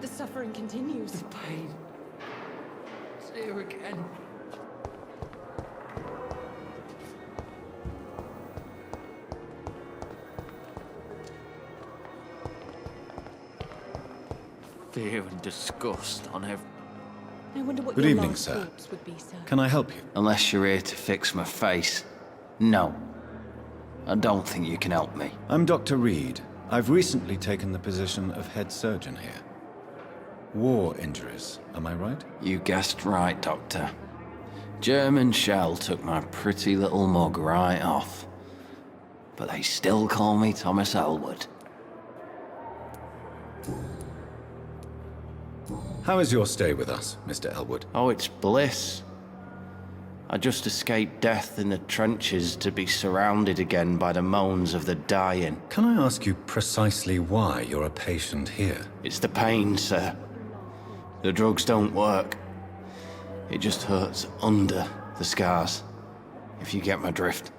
But the suffering continues. The pain. It's here again. Fear and disgust on every... I wonder what Good your evening, last sir. thoughts would be, sir. Can I help you? Unless you're here to fix my face. No. I don't think you can help me. I'm Dr. Reed. I've recently taken the position of head surgeon here. War injuries, am I right? You guessed right, Doctor. German shell took my pretty little mug right off. But they still call me Thomas Elwood. How is your stay with us, Mr. Elwood? Oh, it's bliss. I just escaped death in the trenches to be surrounded again by the moans of the dying. Can I ask you precisely why you're a patient here? It's the pain, sir. The drugs don't work. It just hurts under the scars, if you get my drift.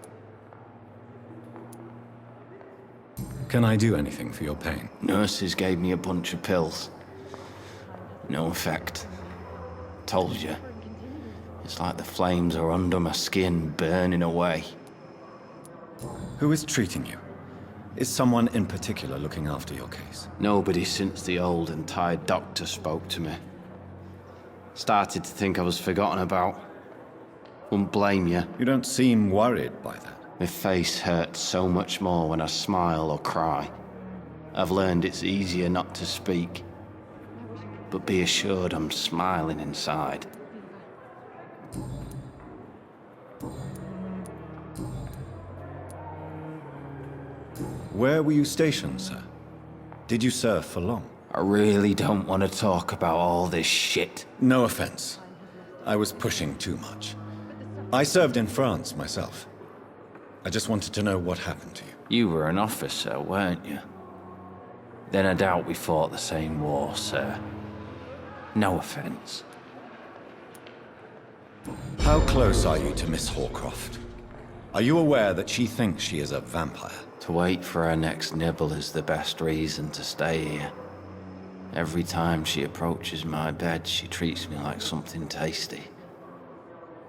Can I do anything for your pain? Nurses gave me a bunch of pills. No effect. Told you. It's like the flames are under my skin, burning away. Who is treating you? Is someone in particular looking after your case? Nobody since the old and tired doctor spoke to me. Started to think I was forgotten about. Wouldn't blame you. You don't seem worried by that. My face hurts so much more when I smile or cry. I've learned it's easier not to speak. But be assured I'm smiling inside. Where were you stationed, sir? Did you serve for long? I really don't want to talk about all this shit. No offense. I was pushing too much. I served in France myself. I just wanted to know what happened to you. You were an officer, weren't you? Then I doubt we fought the same war, sir. No offense. How close are you to Miss Horcroft? Are you aware that she thinks she is a vampire? To wait for her next nibble is the best reason to stay here. Every time she approaches my bed, she treats me like something tasty.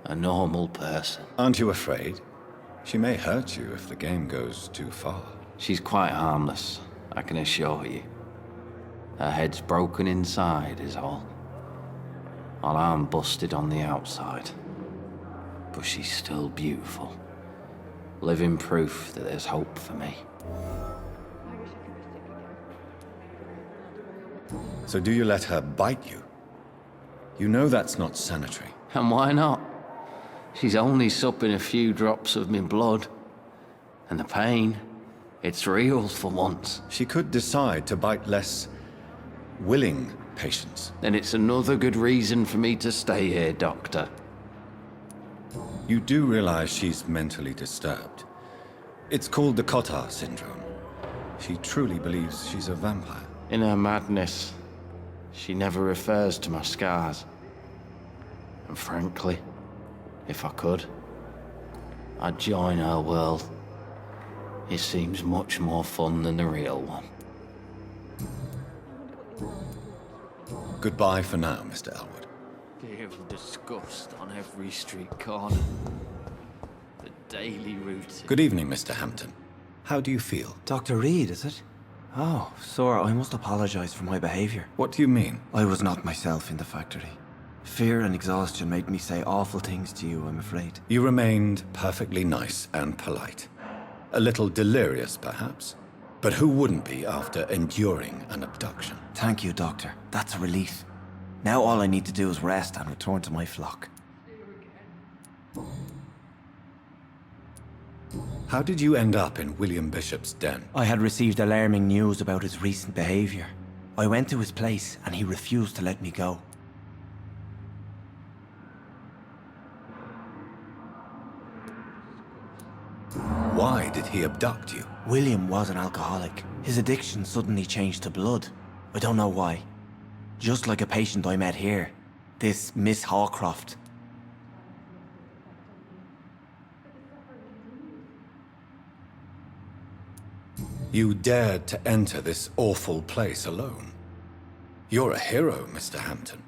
A normal person. Aren't you afraid? She may hurt you if the game goes too far. She's quite harmless, I can assure you. Her head's broken inside is all. While I'm busted on the outside. But she's still beautiful. Living proof that there's hope for me. So do you let her bite you? You know that's not sanitary. And why not? She's only supping a few drops of me blood. And the pain, it's real for once. She could decide to bite less willing patients. Then it's another good reason for me to stay here, Doctor. You do realize she's mentally disturbed. It's called the Cotard syndrome. She truly believes she's a vampire. In her madness, she never refers to my scars. And frankly, if I could, I'd join her world. It seems much more fun than the real one. Goodbye for now, Mr. Elwood. Fear and disgust on every street corner. The daily routine. Good evening, Mr. Hampton. How do you feel? Dr. Reed, is it? Oh, sir, I must apologize for my behavior. What do you mean? I was not myself in the factory. Fear and exhaustion made me say awful things to you, I'm afraid. You remained perfectly nice and polite. A little delirious, perhaps. But who wouldn't be after enduring an abduction? Thank you, Doctor. That's a relief. Now all I need to do is rest and return to my flock. How did you end up in William Bishop's den? I had received alarming news about his recent behavior. I went to his place and he refused to let me go. Why did he abduct you? William was an alcoholic. His addiction suddenly changed to blood. I don't know why. Just like a patient I met here. This Miss Horcroft. You dared to enter this awful place alone. You're a hero, Mr. Hampton.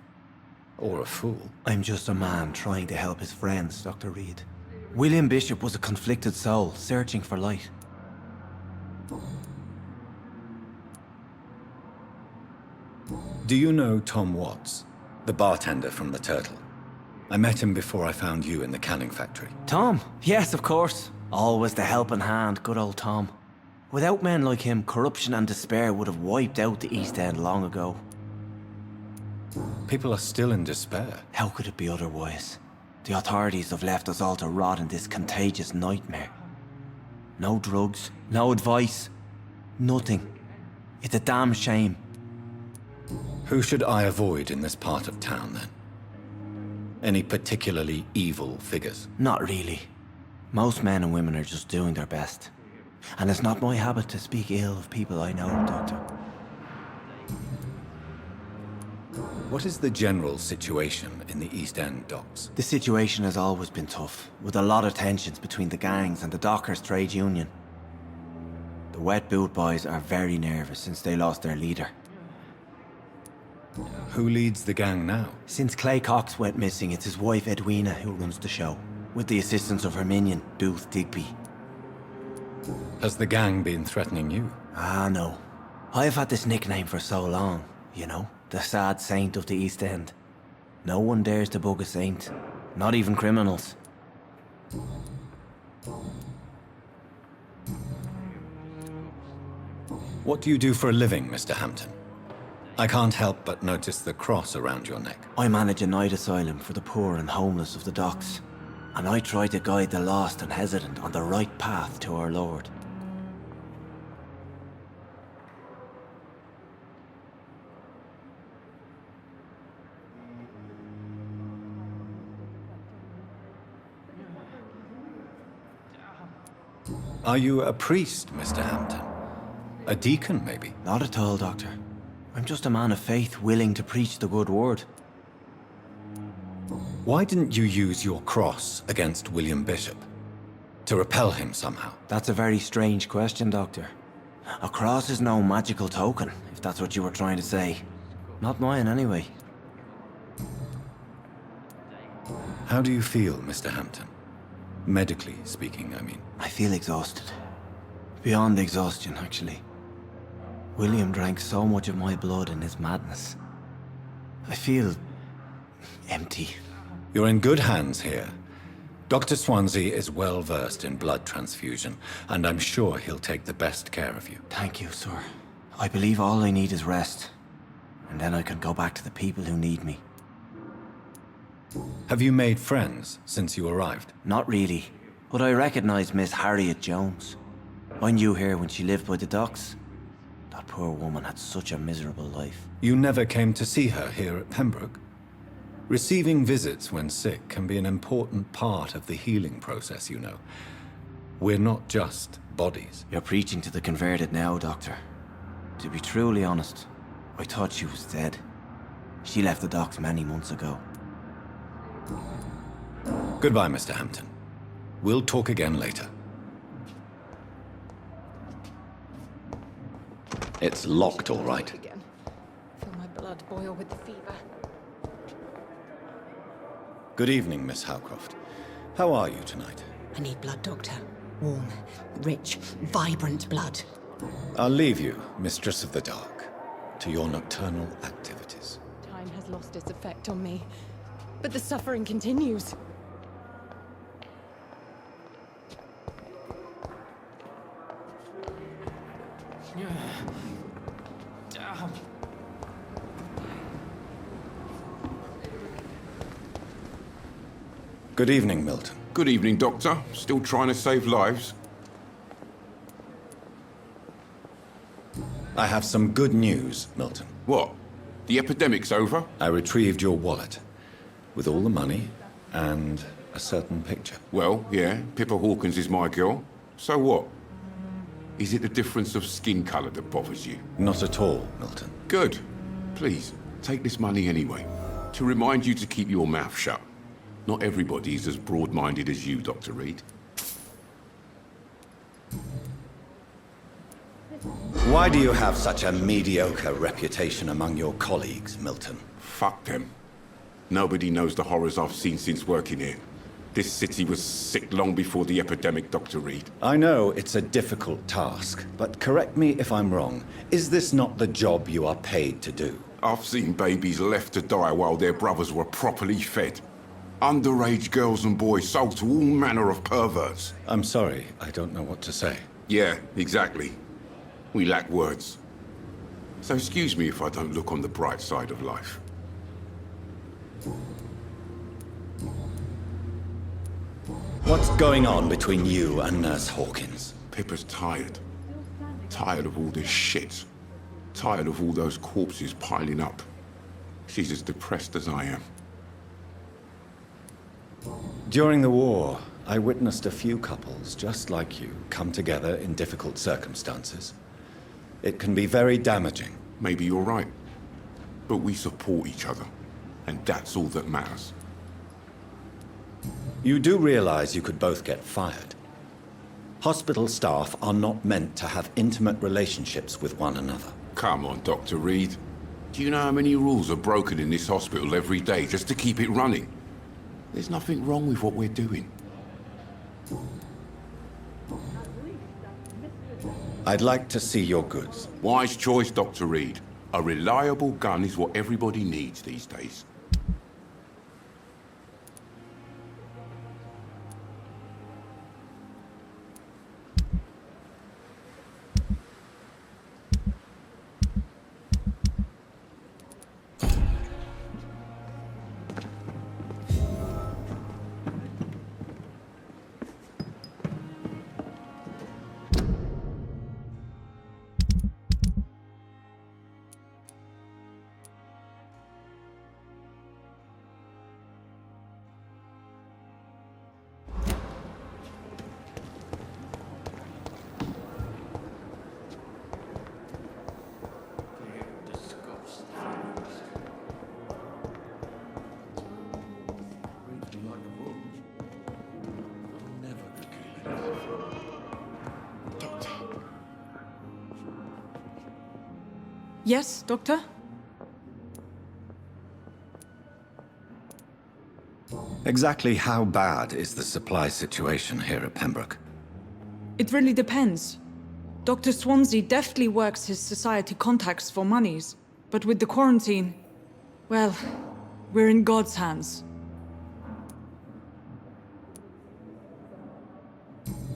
Or a fool. I'm just a man trying to help his friends, Dr. Reed. William Bishop was a conflicted soul, searching for light. Do you know Tom Watts, the bartender from the Turtle? I met him before I found you in the canning factory. Tom? Yes, of course. Always the helping hand, good old Tom. Without men like him, corruption and despair would have wiped out the East End long ago. People are still in despair. How could it be otherwise? The authorities have left us all to rot in this contagious nightmare. No drugs, no advice, nothing. It's a damn shame. Who should I avoid in this part of town, then? Any particularly evil figures? Not really. Most men and women are just doing their best. And it's not my habit to speak ill of people I know, Doctor. What is the general situation in the East End docks? The situation has always been tough, with a lot of tensions between the gangs and the dockers' trade union. The wet boot boys are very nervous since they lost their leader. Who leads the gang now? Since Clay Cox went missing, it's his wife Edwina who runs the show, with the assistance of her minion, Booth Digby. Has the gang been threatening you? Ah, no. I've had this nickname for so long, you know, the sad saint of the East End. No one dares to bug a saint, not even criminals. What do you do for a living, Mr. Hampton? I can't help but notice the cross around your neck. I manage a night asylum for the poor and homeless of the docks, and I try to guide the lost and hesitant on the right path to our Lord. Are you a priest, Mr. Hampton? A deacon, maybe? Not at all, Doctor. I'm just a man of faith willing to preach the good word. Why didn't you use your cross against William Bishop? To repel him somehow? That's a very strange question, Doctor. A cross is no magical token, if that's what you were trying to say. Not mine, anyway. How do you feel, Mr. Hampton? Medically speaking, I mean. I feel exhausted. Beyond exhaustion, actually. William drank so much of my blood in his madness. I feel empty. You're in good hands here. Dr. Swansea is well versed in blood transfusion, and I'm sure he'll take the best care of you. Thank you, sir. I believe all I need is rest. And then I can go back to the people who need me. Have you made friends since you arrived? Not really, but I recognize Miss Harriet Jones. I knew her when she lived by the docks. That poor woman had such a miserable life. You never came to see her here at Pembroke? Receiving visits when sick can be an important part of the healing process, you know. We're not just bodies. You're preaching to the converted now, Doctor. To be truly honest, I thought she was dead. She left the docks many months ago. Goodbye, Mr. Hampton. We'll talk again later. It's locked, all right. Again. Feel my blood boil with the fever. Good evening, Miss Howcroft. How are you tonight? I need blood, Doctor. Warm, rich, vibrant blood. I'll leave you, Mistress of the Dark, to your nocturnal activities. Time has lost its effect on me, but the suffering continues. Good evening, Milton. Good evening, Doctor. Still trying to save lives? I have some good news, Milton. What? The epidemic's over? I retrieved your wallet, with all the money and a certain picture. Well, yeah, Pippa Hawkins is my girl. So what? Is it the difference of skin colour that bothers you? Not at all, Milton. Good. Please, take this money anyway. To remind you to keep your mouth shut. Not everybody's as broad-minded as you, Dr. Reed. Why do you have such a mediocre reputation among your colleagues, Milton? Fuck them. Nobody knows the horrors I've seen since working here. This city was sick long before the epidemic, Dr. Reed. I know it's a difficult task, but correct me if I'm wrong. Is this not the job you are paid to do? I've seen babies left to die while their brothers were properly fed. Underage girls and boys sold to all manner of perverts. I'm sorry, I don't know what to say. Yeah, exactly. We lack words. So excuse me if I don't look on the bright side of life. What's going on between you and Nurse Hawkins? Pippa's tired. Tired of all this shit. Tired of all those corpses piling up. She's as depressed as I am. During the war, I witnessed a few couples just like you come together in difficult circumstances. It can be very damaging. Maybe you're right. But we support each other. And that's all that matters. You do realize you could both get fired. Hospital staff are not meant to have intimate relationships with one another. Come on, Dr. Reed. Do you know how many rules are broken in this hospital every day just to keep it running? There's nothing wrong with what we're doing. I'd like to see your goods. Wise choice, Dr. Reed. A reliable gun is what everybody needs these days. Yes, Doctor? Exactly how bad is the supply situation here at Pembroke? It really depends. Dr. Swansea deftly works his society contacts for monies, but with the quarantine, well, we're in God's hands.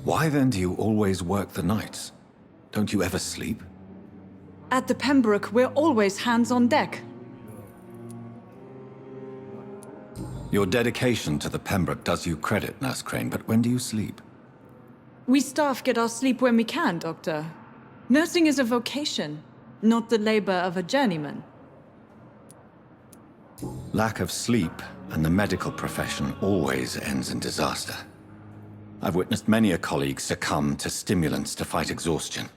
Why then do you always work the nights? Don't you ever sleep? At the Pembroke, we're always hands on deck. Your dedication to the Pembroke does you credit, Nurse Crane, but when do you sleep? We staff get our sleep when we can, Doctor. Nursing is a vocation, not the labor of a journeyman. Lack of sleep and the medical profession always ends in disaster. I've witnessed many a colleague succumb to stimulants to fight exhaustion.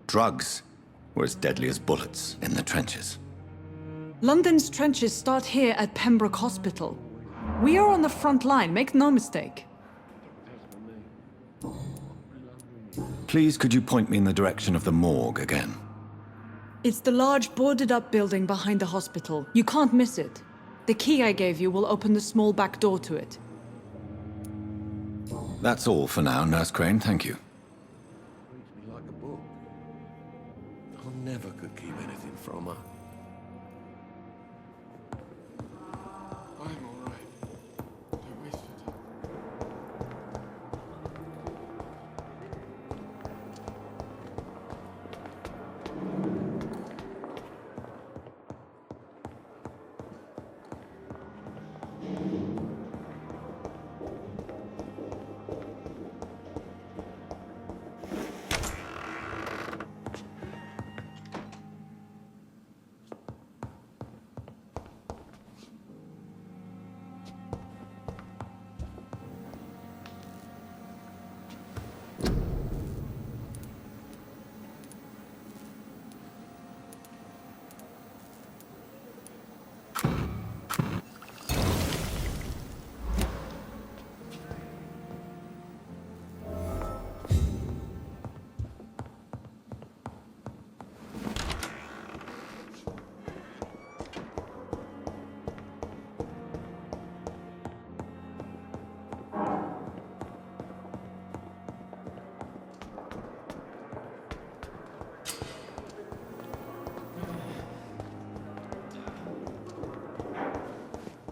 Drugs were as deadly as bullets in the trenches. London's trenches start here at Pembroke Hospital. We are on the front line, make no mistake. Please, could you point me in the direction of the morgue again? It's the large boarded-up building behind the hospital. You can't miss it. The key I gave you will open the small back door to it. That's all for now, Nurse Crane, thank you. Reads me like a book. I never could keep anything from her. I'm all right. Don't waste your time.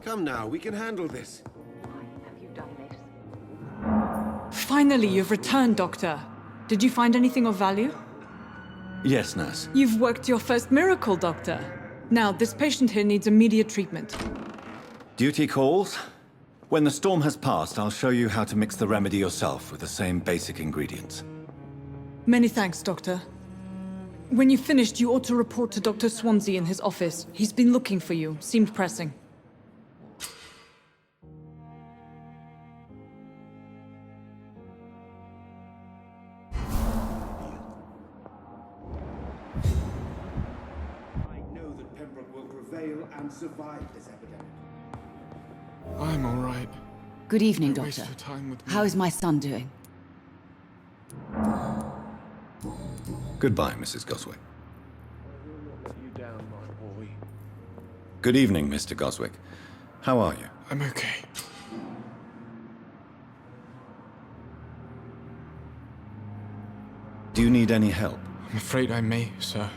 Come now, we can handle this. Finally, you've returned, Doctor. Did you find anything of value? Yes, nurse. You've worked your first miracle, Doctor. Now, this patient here needs immediate treatment. Duty calls. When the storm has passed, I'll show you how to mix the remedy yourself with the same basic ingredients. Many thanks, Doctor. When you've finished, you ought to report to Dr. Swansea in his office. He's been looking for you. Seemed pressing. I know that Pembroke will prevail and survive this epidemic. I'm all right. Good evening, Don't waste Doctor. your time with me. How is my son doing? Goodbye, Mrs. Goswick. I will not let you down, my boy. Good evening, Mr. Goswick. How are you? I'm okay. Do you need any help? I'm afraid I may, sir.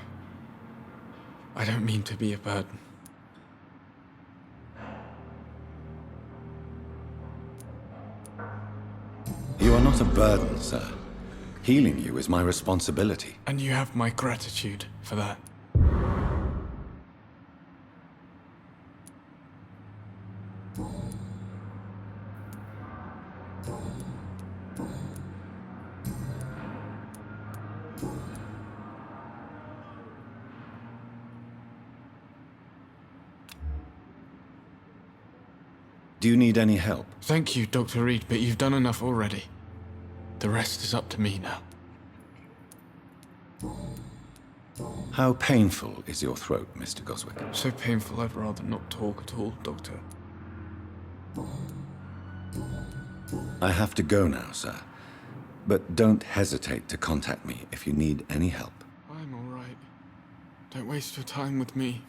I don't mean to be a burden. You are not a burden, sir. Healing you is my responsibility. And you have my gratitude for that. Do you need any help? Thank you, Dr. Reed, but you've done enough already. The rest is up to me now. How painful is your throat, Mr. Goswick? So painful I'd rather not talk at all, Doctor. I have to go now, sir. But don't hesitate to contact me if you need any help. I'm all right. Don't waste your time with me.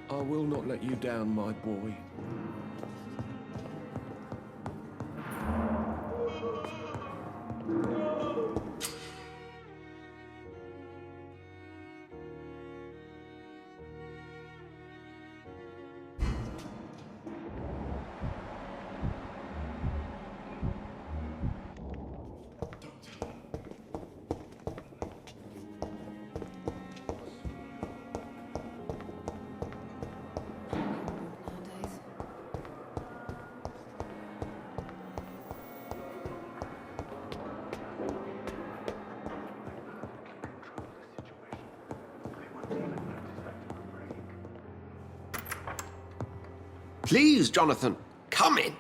I will not let you down, my boy. Please, Jonathan, come in.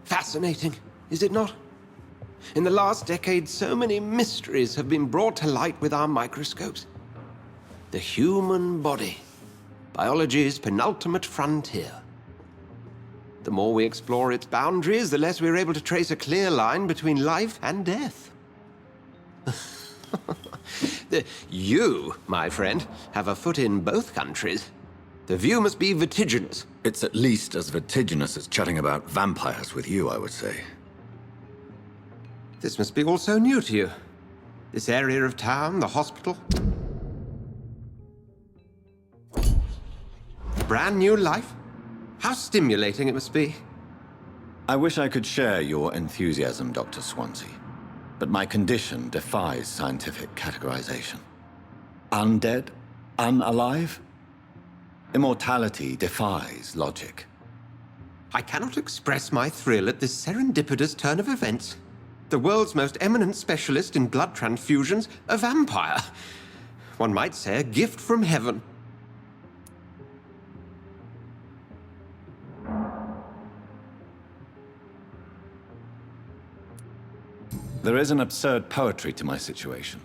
Fascinating, is it not? In the last decade, so many mysteries have been brought to light with our microscopes. The human body, biology's penultimate frontier. The more we explore its boundaries, the less we're able to trace a clear line between life and death. You, my friend, have a foot in both countries. The view must be vertiginous. It's at least as vertiginous as chatting about vampires with you, I would say. This must be all so new to you. This area of town, the hospital. Brand new life. How stimulating it must be. I wish I could share your enthusiasm, Dr. Swansea. But my condition defies scientific categorization. Undead? Unalive? Immortality defies logic. I cannot express my thrill at this serendipitous turn of events. The world's most eminent specialist in blood transfusions, a vampire. One might say a gift from heaven. There is an absurd poetry to my situation.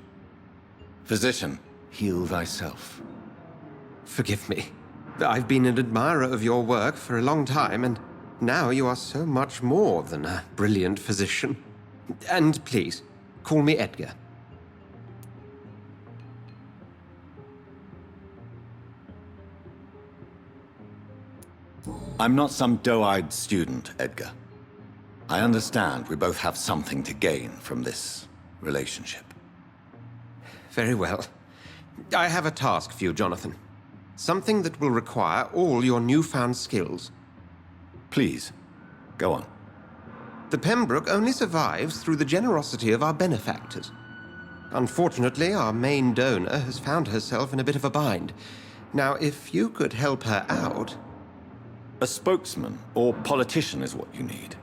Physician, heal thyself. Forgive me. I've been an admirer of your work for a long time, and now you are so much more than a brilliant physician. And please, call me Edgar. I'm not some doe-eyed student, Edgar. I understand we both have something to gain from this relationship. Very well. I have a task for you, Jonathan. Something that will require all your newfound skills. Please, go on. The Pembroke only survives through the generosity of our benefactors. Unfortunately, our main donor has found herself in a bit of a bind. Now, if you could help her out... A spokesman or politician is what you need.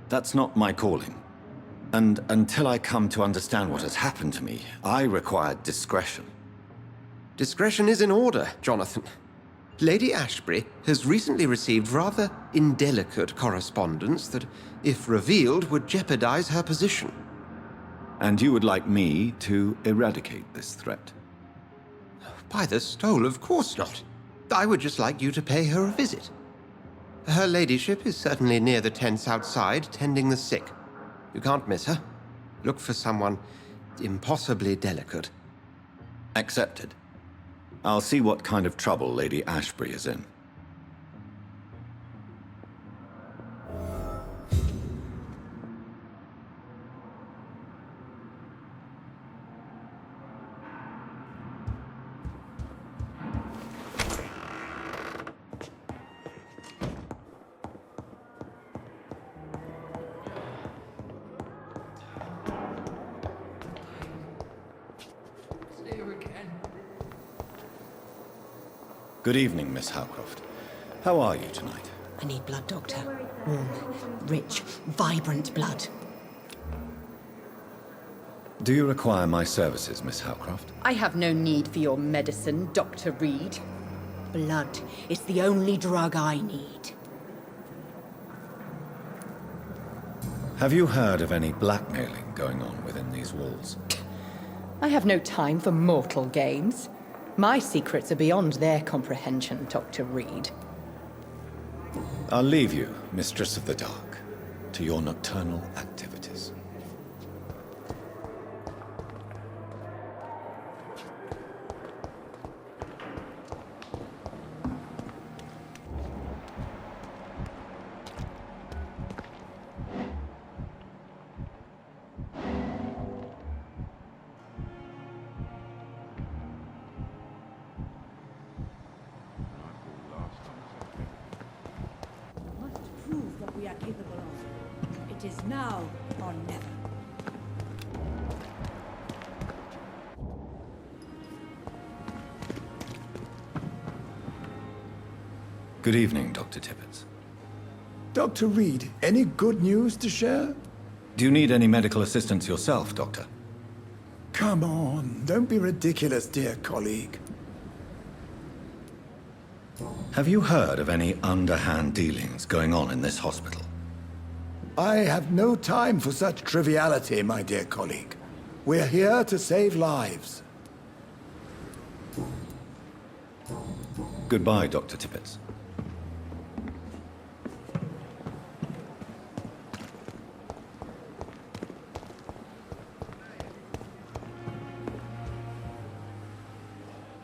That's not my calling. And until I come to understand what has happened to me, I require discretion. Discretion is in order, Jonathan. Lady Ashbury has recently received rather indelicate correspondence that, if revealed, would jeopardize her position. And you would like me to eradicate this threat? By the stole, of course not. I would just like you to pay her a visit. Her ladyship is certainly near the tents outside, tending the sick. You can't miss her. Look for someone impossibly delicate. Accepted. I'll see what kind of trouble Lady Ashbury is in. Good evening, Miss Howcroft. How are you tonight? I need blood, Doctor. Warm, rich, vibrant blood. Do you require my services, Miss Howcroft? I have no need for your medicine, Dr. Reed. Blood is the only drug I need. Have you heard of any blackmailing going on within these walls? I have no time for mortal games. My secrets are beyond their comprehension, Dr. Reed. I'll leave you, Mistress of the Dark, to your nocturnal activities. Prove what we are capable of. It is now or never. Good evening, Dr. Tippett. Dr. Reed, any good news to share? Do you need any medical assistance yourself, Doctor? Come on, don't be ridiculous, dear colleague. Have you heard of any underhand dealings going on in this hospital? I have no time for such triviality, my dear colleague. We're here to save lives. Goodbye, Dr. Tippett.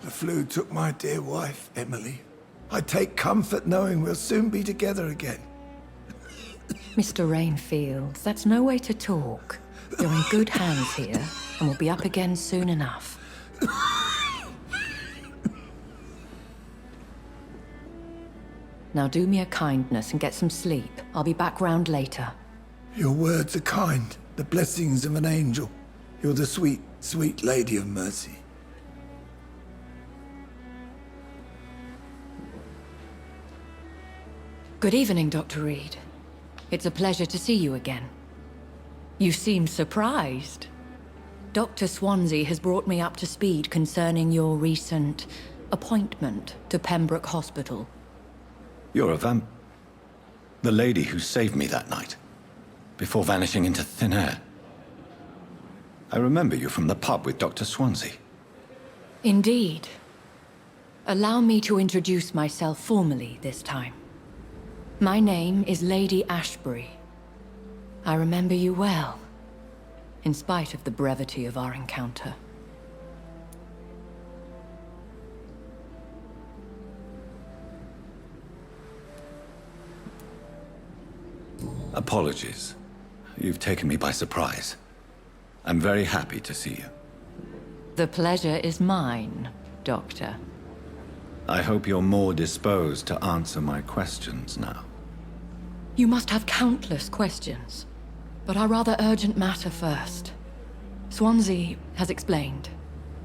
The flu took my dear wife, Emily. I take comfort knowing we'll soon be together again. Mr. Rainfield, that's no way to talk. You're in good hands here, and we'll be up again soon enough. Now do me a kindness and get some sleep. I'll be back round later. Your words are kind, the blessings of an angel. You're the sweet, sweet Lady of Mercy. Good evening, Dr. Reed. It's a pleasure to see you again. You seem surprised. Dr. Swansea has brought me up to speed concerning your recent appointment to Pembroke Hospital. You're a the lady who saved me that night, before vanishing into thin air. I remember you from the pub with Dr. Swansea. Indeed. Allow me to introduce myself formally this time. My name is Lady Ashbury. I remember you well, in spite of the brevity of our encounter. Apologies. You've taken me by surprise. I'm very happy to see you. The pleasure is mine, Doctor. I hope you're more disposed to answer my questions now. You must have countless questions, but our rather urgent matter first. Swansea has explained.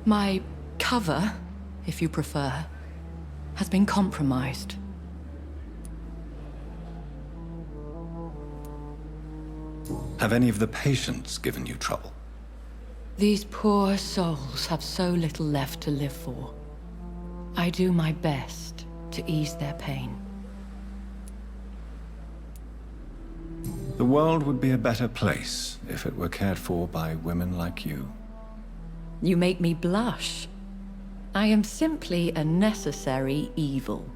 My cover, if you prefer, has been compromised. Have any of the patients given you trouble? These poor souls have so little left to live for. I do my best to ease their pain. The world would be a better place if it were cared for by women like you. You make me blush. I am simply a necessary evil.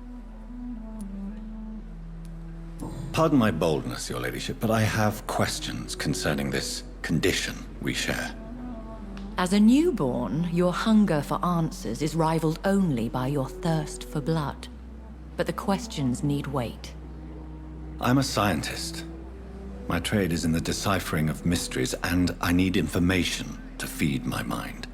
Pardon my boldness, Your Ladyship, but I have questions concerning this condition we share. As a newborn, your hunger for answers is rivaled only by your thirst for blood. But the questions need wait. I'm a scientist. My trade is in the deciphering of mysteries, and I need information to feed my mind.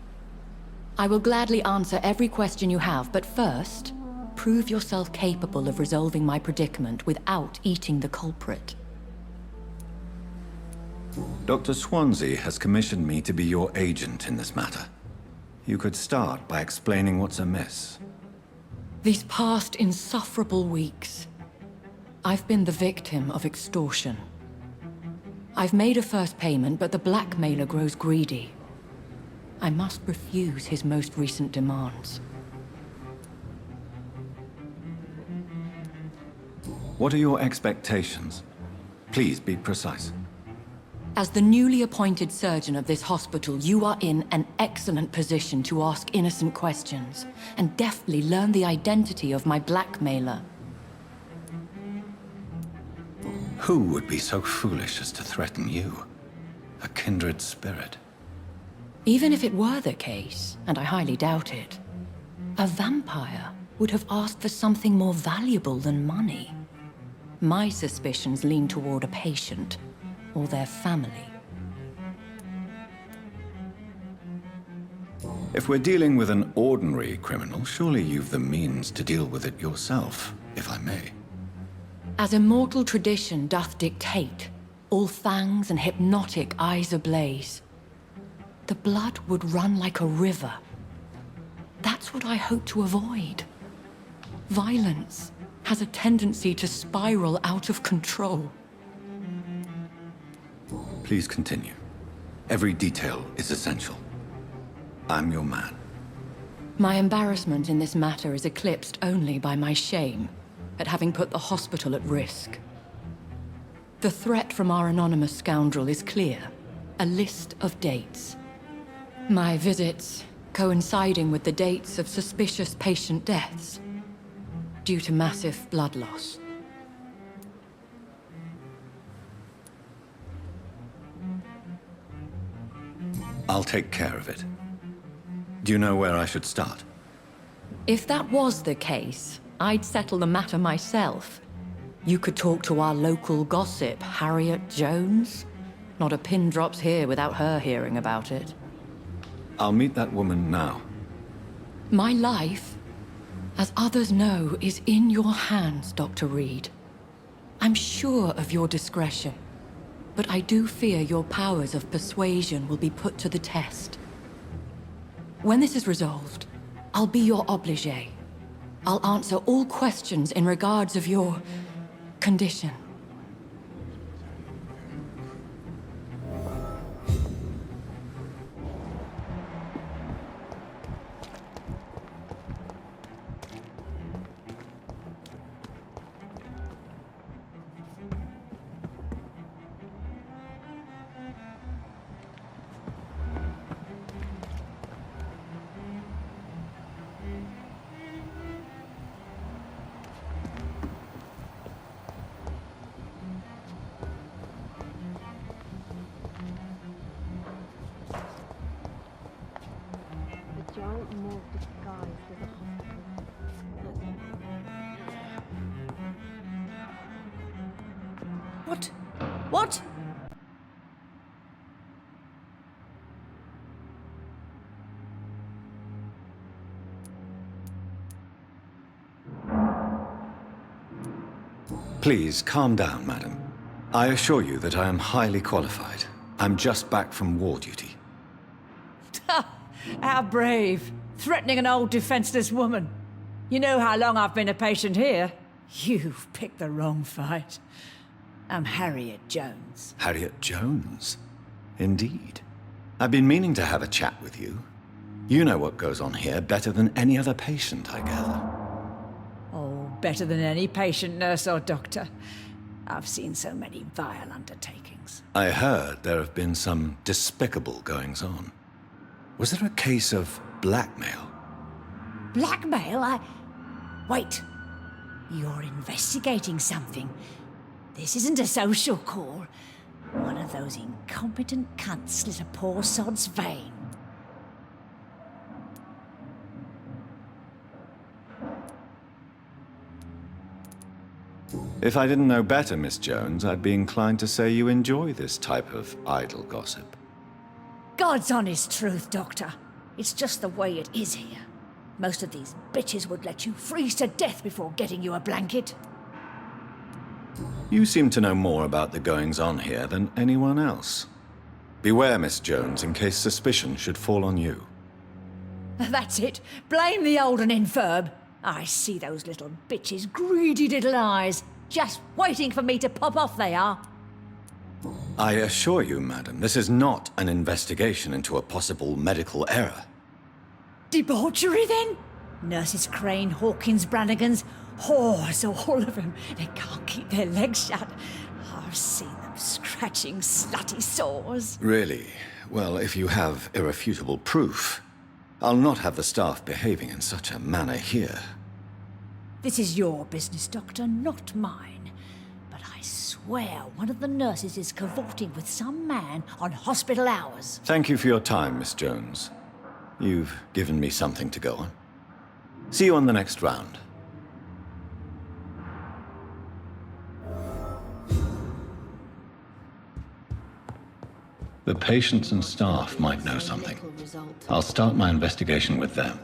I will gladly answer every question you have, but first, prove yourself capable of resolving my predicament without eating the culprit. Dr. Swansea has commissioned me to be your agent in this matter. You could start by explaining what's amiss. These past insufferable weeks, I've been the victim of extortion. I've made a first payment, but the blackmailer grows greedy. I must refuse his most recent demands. What are your expectations? Please be precise. As the newly appointed surgeon of this hospital, you are in an excellent position to ask innocent questions and deftly learn the identity of my blackmailer. Who would be so foolish as to threaten you? A kindred spirit. Even if it were the case, and I highly doubt it, a vampire would have asked for something more valuable than money. My suspicions lean toward a patient, or their family. If we're dealing with an ordinary criminal, surely you've the means to deal with it yourself, if I may. As immortal tradition doth dictate, all fangs and hypnotic eyes ablaze, the blood would run like a river. That's what I hope to avoid. Violence has a tendency to spiral out of control. Please continue. Every detail is essential. I'm your man. My embarrassment in this matter is eclipsed only by my shame at having put the hospital at risk. The threat from our anonymous scoundrel is clear. A list of dates. My visits coinciding with the dates of suspicious patient deaths due to massive blood loss. I'll take care of it. Do you know where I should start? If that was the case, I'd settle the matter myself. You could talk to our local gossip, Harriet Jones. Not a pin drops here without her hearing about it. I'll meet that woman now. My life, as others know, is in your hands, Dr. Reed. I'm sure of your discretion, but I do fear your powers of persuasion will be put to the test. When this is resolved, I'll be your obligé. I'll answer all questions in regards of your condition. What? What? Please, calm down, madam. I assure you that I am highly qualified. I'm just back from war duty. How brave. Threatening an old defenseless woman. You know how long I've been a patient here? You've picked the wrong fight. I'm Harriet Jones. Harriet Jones? Indeed. I've been meaning to have a chat with you. You know what goes on here better than any other patient, I gather. Oh, better than any patient, nurse, or doctor. I've seen so many vile undertakings. I heard there have been some despicable goings-on. Was there a case of blackmail? Blackmail? Wait. You're investigating something. This isn't a social call. One of those incompetent cunts slit a poor sod's vein. If I didn't know better, Miss Jones, I'd be inclined to say you enjoy this type of idle gossip. God's honest truth, Doctor. It's just the way it is here. Most of these bitches would let you freeze to death before getting you a blanket. You seem to know more about the goings-on here than anyone else. Beware, Miss Jones, in case suspicion should fall on you. That's it. Blame the old and infirm. I see those little bitches' greedy little eyes. Just waiting for me to pop off they are. I assure you, madam, this is not an investigation into a possible medical error. Debauchery, then? Nurses Crane, Hawkins, Brannigans, whores, all of them. They can't keep their legs shut. I've seen them scratching slutty sores. Really? Well, if you have irrefutable proof, I'll not have the staff behaving in such a manner here. This is your business, Doctor, not mine. But I swear one of the nurses is cavorting with some man on hospital hours. Thank you for your time, Miss Jones. You've given me something to go on. See you on the next round. The patients and staff might know something. I'll start my investigation with them.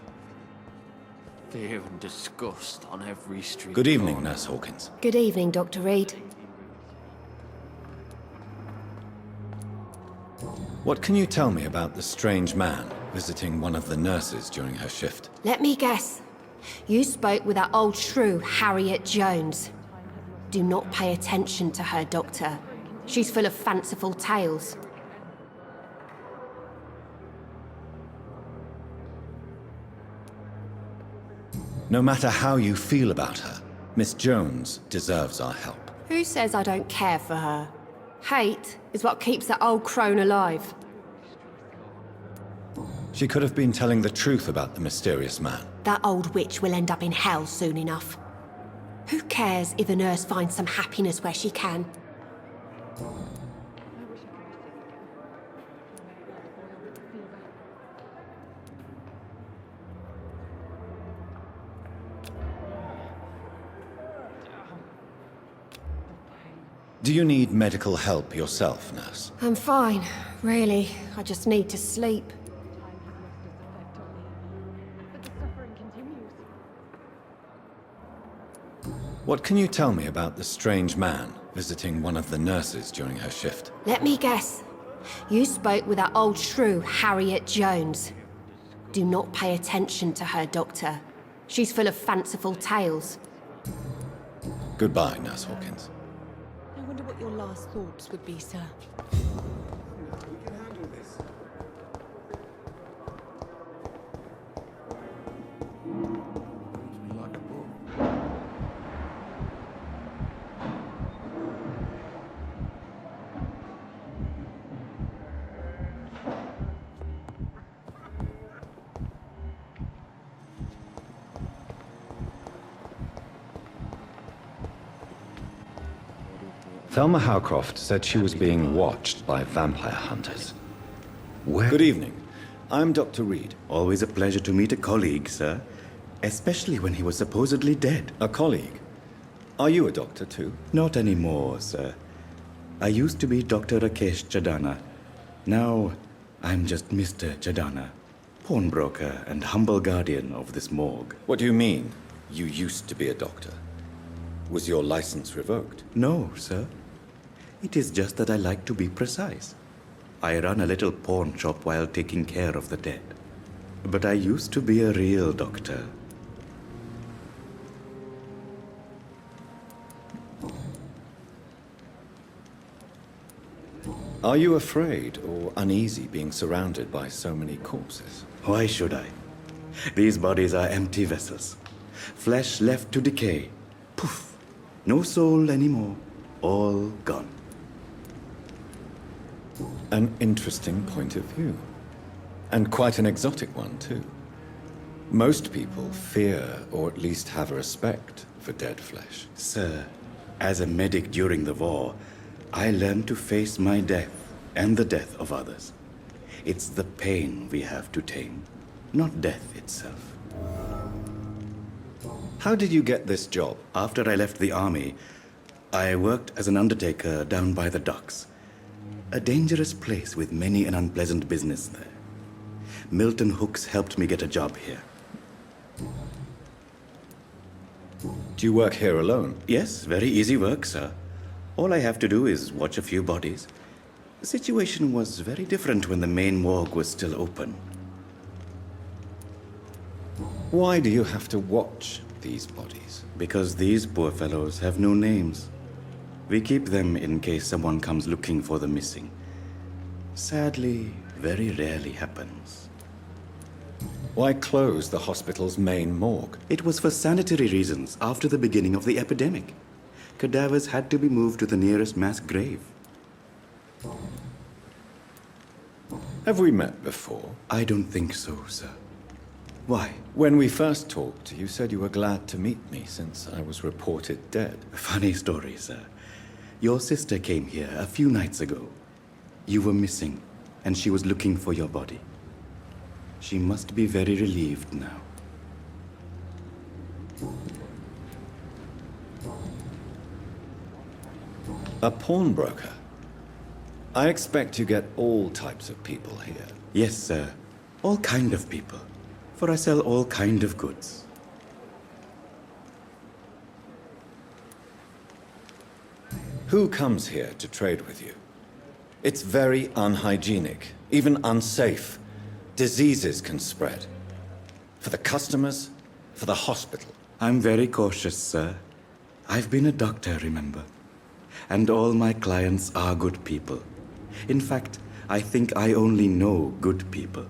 Fear and disgust on every street. Good evening, Nurse Hawkins. Good evening, Dr. Reed. What can you tell me about the strange man visiting one of the nurses during her shift? Let me guess. You spoke with that old shrew, Harriet Jones. Do not pay attention to her, Doctor. She's full of fanciful tales. No matter how you feel about her, Miss Jones deserves our help. Who says I don't care for her? Hate is what keeps that old crone alive. She could have been telling the truth about the mysterious man. That old witch will end up in hell soon enough. Who cares if a nurse finds some happiness where she can? Do you need medical help yourself, nurse? I'm fine, really. I just need to sleep. What can you tell me about the strange man visiting one of the nurses during her shift? Let me guess. You spoke with that old shrew, Harriet Jones. Do not pay attention to her, Doctor. She's full of fanciful tales. Goodbye, Nurse Hawkins. I wonder what your last thoughts would be, sir. We can handle this. Reads me like a book. Thelma Howcroft said she was being watched by vampire hunters. Well, Good evening. I'm Dr. Reed. always a pleasure to meet a colleague, sir. Especially when he was supposedly dead. A colleague. Are you a doctor too? Not anymore, sir. I used to be Dr. Rakesh Chadana. Now, I'm just Mr. Chadana, pawnbroker and humble guardian of this morgue. What do you mean, you used to be a doctor? Was your license revoked? No, sir. It is just that I like to be precise. I run a little pawn shop while taking care of the dead. But I used to be a real doctor. Are you afraid or uneasy being surrounded by so many corpses? Why should I? These bodies are empty vessels. Flesh left to decay. Poof. No soul anymore. All gone. An interesting point of view. And quite an exotic one, too. Most people fear, or at least have a respect, for dead flesh. Sir, as a medic during the war, I learned to face my death and the death of others. It's the pain we have to tame, not death itself. How did you get this job? After I left the army, I worked as an undertaker down by the docks. A dangerous place with many an unpleasant business there. Milton Hooks helped me get a job here. Do you work here alone? Yes, very easy work, sir. All I have to do is watch a few bodies. The situation was very different when the main morgue was still open. Why do you have to watch these bodies? Because these poor fellows have no names. We keep them in case someone comes looking for the missing. Sadly, very rarely happens. Why close the hospital's main morgue? It was for sanitary reasons after the beginning of the epidemic. Cadavers had to be moved to the nearest mass grave. Have we met before? I don't think so, sir. Why? When we first talked, you said you were glad to meet me since I was reported dead. Funny story, sir. Your sister came here a few nights ago. You were missing, and she was looking for your body. She must be very relieved now. A pawnbroker? I expect you get all types of people here. Yes, sir. All kind of people. For I sell all kind of goods. Who comes here to trade with you? It's very unhygienic, even unsafe. Diseases can spread. For the customers, for the hospital. I'm very cautious, sir. I've been a doctor, remember? And all my clients are good people. In fact, I think I only know good people.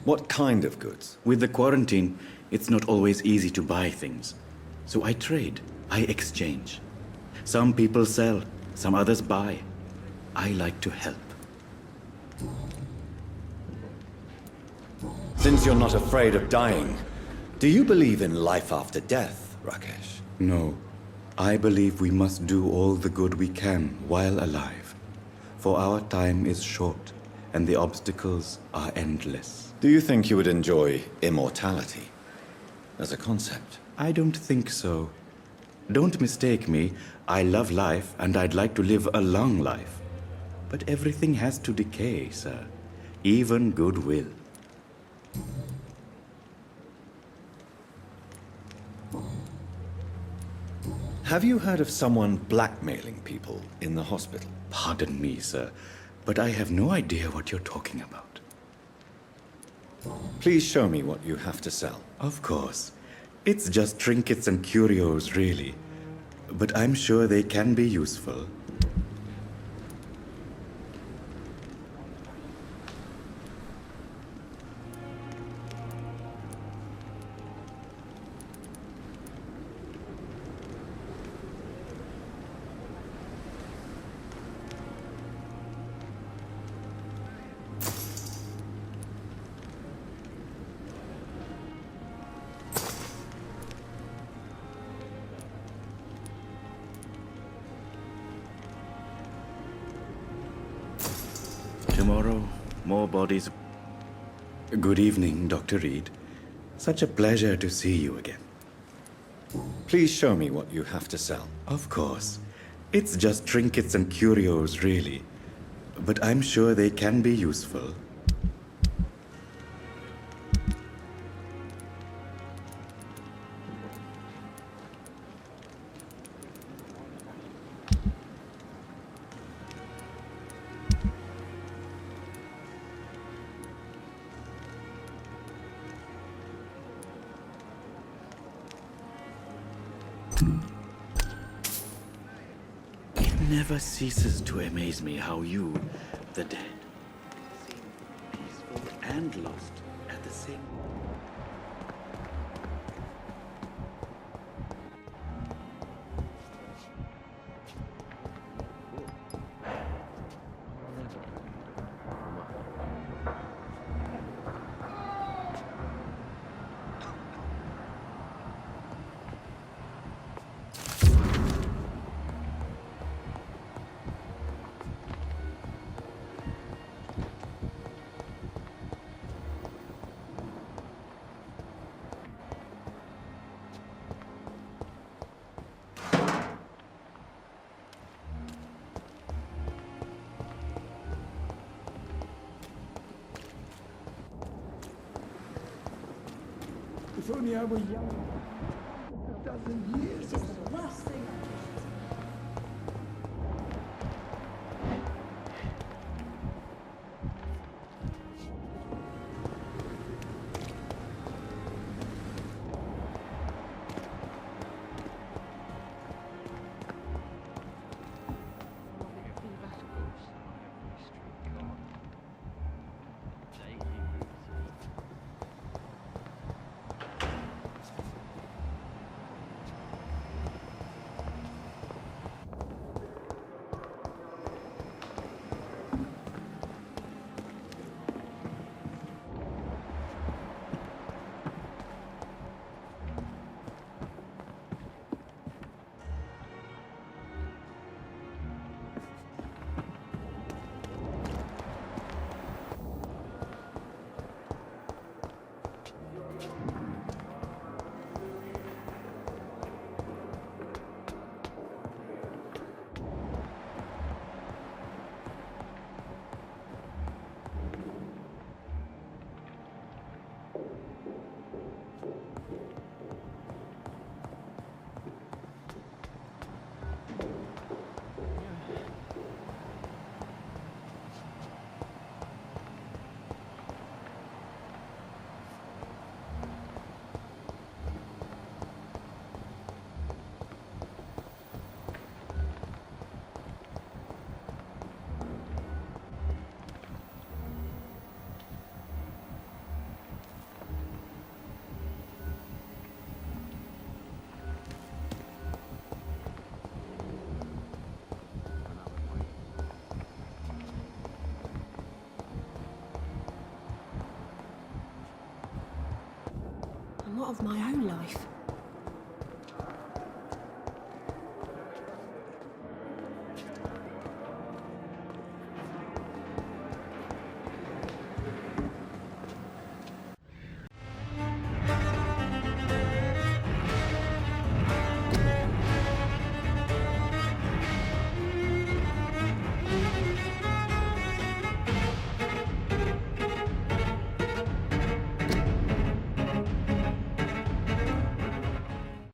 What kind of goods? With the quarantine, it's not always easy to buy things. So I trade, I exchange. Some people sell, some others buy. I like to help. Since you're not afraid of dying, do you believe in life after death, Rakesh? No. I believe we must do all the good we can while alive. For our time is short, and the obstacles are endless. Do you think you would enjoy immortality as a concept? I don't think so. Don't mistake me. I love life, and I'd like to live a long life. But everything has to decay, sir. Even goodwill. Have you heard of someone blackmailing people in the hospital? Pardon me, sir, but I have no idea what you're talking about. Please show me what you have to sell. Of course. It's just trinkets and curios, really. But I'm sure they can be useful. Tomorrow, more bodies. Good evening, Dr. Reed. Such a pleasure to see you again. Please show me what you have to sell. Of course. It's just trinkets and curios, really. But I'm sure they can be useful. It never ceases to amaze me how you, the dead, seem peaceful and lost at the same time. If only I were young. A dozen years. It's the last thing I And what of my own life?